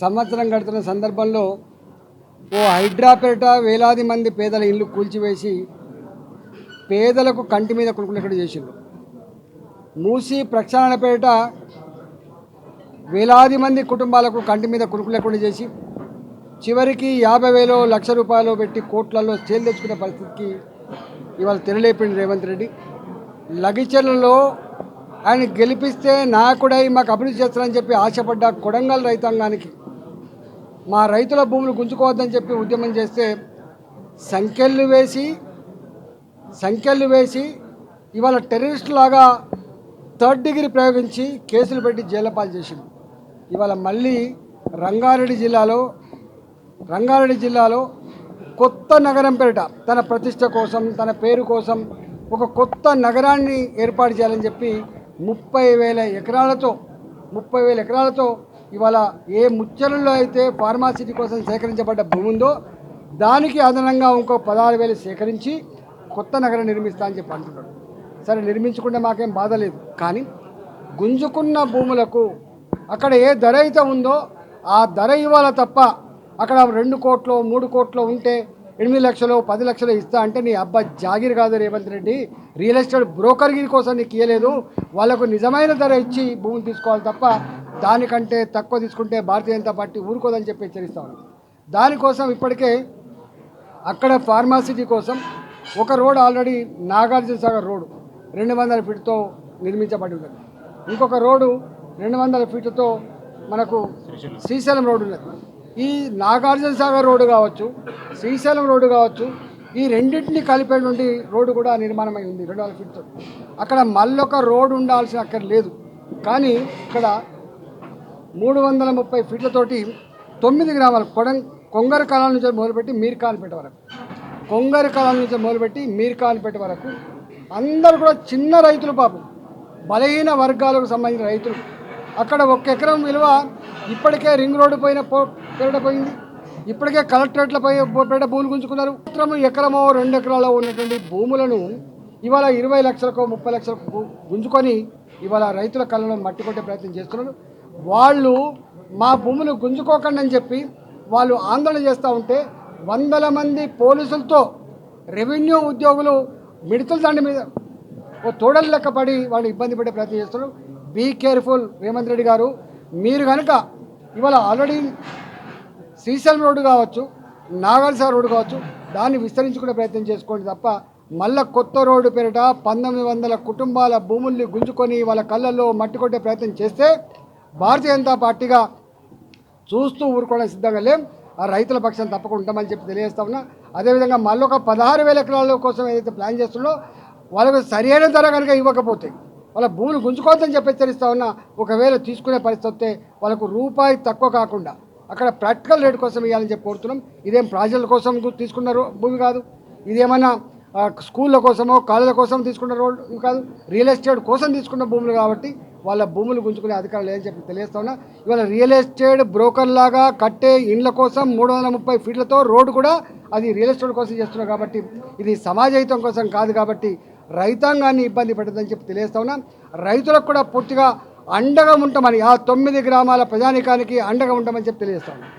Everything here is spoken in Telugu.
సంవత్సరం గడుతున్న సందర్భంలో ఓ హైడ్రాపేట వేలాది మంది పేదల ఇల్లు కూల్చివేసి పేదలకు కంటి మీద కొనుక్కునేటట్టు చేసిండ్రు. మూసి ప్రక్షాళనపేట వేలాది మంది కుటుంబాలకు కంటి మీద కొనుక్కునేటట్టు చేసి చివరికి 50,000 లక్ష రూపాయలు పెట్టి కోట్లలో చేలు తెచ్చుకునే పరిస్థితికి ఇవాళ తెరలేపిండి రేవంత్ రెడ్డి. లగిచెర్లలో ఆయన గెలిపిస్తే నాయకుడై మాకు అభివృద్ధి చేస్తారని చెప్పి ఆశపడ్డ కొడంగల్ రైతాంగానికి మా రైతుల భూములు గుంజుకోవద్దని చెప్పి ఉద్యమం చేస్తే సంఖ్యలు వేసి ఇవాళ టెర్రరిస్ట్ లాగా థర్డ్ డిగ్రీ ప్రయోగించి కేసులు పెట్టి జైలు పాలు చేసింది. ఇవాళ మళ్ళీ రంగారెడ్డి జిల్లాలో కొత్త నగరం పేరిట తన ప్రతిష్ట కోసం తన పేరు కోసం ఒక కొత్త నగరాన్ని ఏర్పాటు చేయాలని చెప్పి 30,000 ఎకరాలతో ఇవాళ ఏ ముచ్చలలో అయితే ఫార్మాసిటీ కోసం సేకరించబడ్డ భూమి ఉందో దానికి అదనంగా ఇంకో 16,000 సేకరించి కొత్త నగరం నిర్మిస్తా అని చెప్పి అంటున్నాడు. సరే, నిర్మించుకుంటే మాకేం బాధ లేదు, కానీ గుంజుకున్న భూములకు అక్కడ ఏ ధర అయితే ఉందో ఆ ధర ఇవ్వాలి తప్ప అక్కడ 2 కోట్లు 3 కోట్లు ఉంటే 8 లక్షలు 10 లక్షలు ఇస్తా అంటే నీ అబ్బా జాగిరి కాదు రేవంత్ రెడ్డి, రియల్ ఎస్టేట్ బ్రోకర్గిరి కోసం నీకు ఇవ్వలేదు. వాళ్ళకు నిజమైన ధర ఇచ్చి భూములు తీసుకోవాలి తప్ప దానికంటే తక్కువ తీసుకుంటే భారతీయ జనతా పార్టీ ఊరుకోదని చెప్పి హెచ్చరిస్తా ఉన్నాం. దానికోసం ఇప్పటికే అక్కడ ఫార్మాసిటీ కోసం ఒక road already Nagarjuna Sagar road 200 ఫీట్తో నిర్మించబడి ఉన్నది. ఇంకొక రోడ్డు 200 ఫీట్లతో మనకు శ్రీశైలం రోడ్డు ఉన్నది. ఈ నాగార్జున సాగర్ రోడ్డు కావచ్చు, శ్రీశైలం రోడ్డు కావచ్చు, ఈ రెండింటిని కలిపే నుండి రోడ్డు కూడా నిర్మాణమై ఉంది 200 ఫీట్తో. అక్కడ మళ్ళొక రోడ్డు ఉండాల్సిన అక్కడ లేదు, కానీ ఇక్కడ 330 ఫీట్లతోటి 9 గ్రామాలు కొంగర కాలం నుంచి మొదలుపెట్టి మీర్కాన్పేట వరకు అందరూ కూడా చిన్న రైతులు, పాపం బలహీన వర్గాలకు సంబంధించిన రైతులు. అక్కడ 1 ఎకరం విలువ ఇప్పటికే రింగ్ రోడ్డు పోయింది, ఇప్పటికే కలెక్టరేట్ల పేట భూములు గుంజుకున్నారు. ఎకరమో 2 ఎకరాల్లో ఉన్నటువంటి భూములను ఇవాళ 20 లక్షలకు 30 లక్షలకు గుంజుకొని ఇవాళ రైతుల కళ్ళను మట్టి కొట్టే ప్రయత్నం చేస్తున్నారు. వాళ్ళు మా భూములు గుంజుకోకండి అని చెప్పి వాళ్ళు ఆందోళన చేస్తూ ఉంటే వందల మంది పోలీసులతో రెవెన్యూ ఉద్యోగులు మిడతల దండ మీద ఓ తోడలు లెక్కపడి వాళ్ళు ఇబ్బంది పడే ప్రయత్నం చేస్తున్నారు. బీ కేర్ఫుల్ రేవంత్ రెడ్డి గారు, మీరు కనుక ఇవాళ ఆల్రెడీ శ్రీశైలం రోడ్డు కావచ్చు, నాగార్జున రోడ్డు కావచ్చు, దాన్ని విస్తరించుకునే ప్రయత్నం చేసుకోండి తప్ప మళ్ళా కొత్త రోడ్డు పేరిట 1900 కుటుంబాల భూముల్ని గుంజుకొని వాళ్ళ కళ్ళల్లో మట్టి కొట్టే ప్రయత్నం చేస్తే భారతీయ జనతా పార్టీగా చూస్తూ ఊరుకోవడం సిద్ధంగా లేం. ఆ రైతుల పక్షాన్ని తప్పకుండా ఉంటామని చెప్పి తెలియజేస్తా ఉన్నా. అదేవిధంగా మళ్ళీ ఒక 16,000 ఎకరాల కోసం ఏదైతే ప్లాన్ చేస్తుందో వాళ్ళకు సరైన ధర కనుక ఇవ్వకపోతే వాళ్ళ భూములు గుంజుకోవద్దని చెప్పి హెచ్చరిస్తా ఉన్నా. ఒకవేళ తీసుకునే పరిస్థితి వస్తే వాళ్ళకు రూపాయి తక్కువ కాకుండా అక్కడ ప్రాక్టికల్ రేట్ కోసం ఇవ్వాలని చెప్పి కోరుతున్నాం. ఇదేం ప్రాజెక్టుల కోసం తీసుకున్న భూమి కాదు, ఇదేమన్నా స్కూళ్ళ కోసమో కాలేజీల కోసం తీసుకున్న రోడ్డు కాదు, రియల్ ఎస్టేట్ కోసం తీసుకున్న భూములు కాబట్టి వాళ్ళ భూములు గుంజుకునే అధికారం లేదని చెప్పి తెలియజేస్తా ఉన్నా. ఇవాళ రియల్ ఎస్టేట్ బ్రోకర్ లాగా కట్టే ఇండ్ల కోసం 330 ఫీట్లతో రోడ్డు కూడా అది రియల్ ఎస్టేట్ కోసం చేస్తున్నారు కాబట్టి ఇది సమాజహితం కోసం కాదు కాబట్టి రైతాంగాన్ని ఇబ్బంది పెట్టదని చెప్పి తెలియజేస్తా ఉన్నా. రైతులకు కూడా పూర్తిగా అండగా ఉంటామని, ఆ 9 గ్రామాల ప్రజానీకానికి అండగా ఉంటామని చెప్పి తెలియజేస్తా ఉన్నా.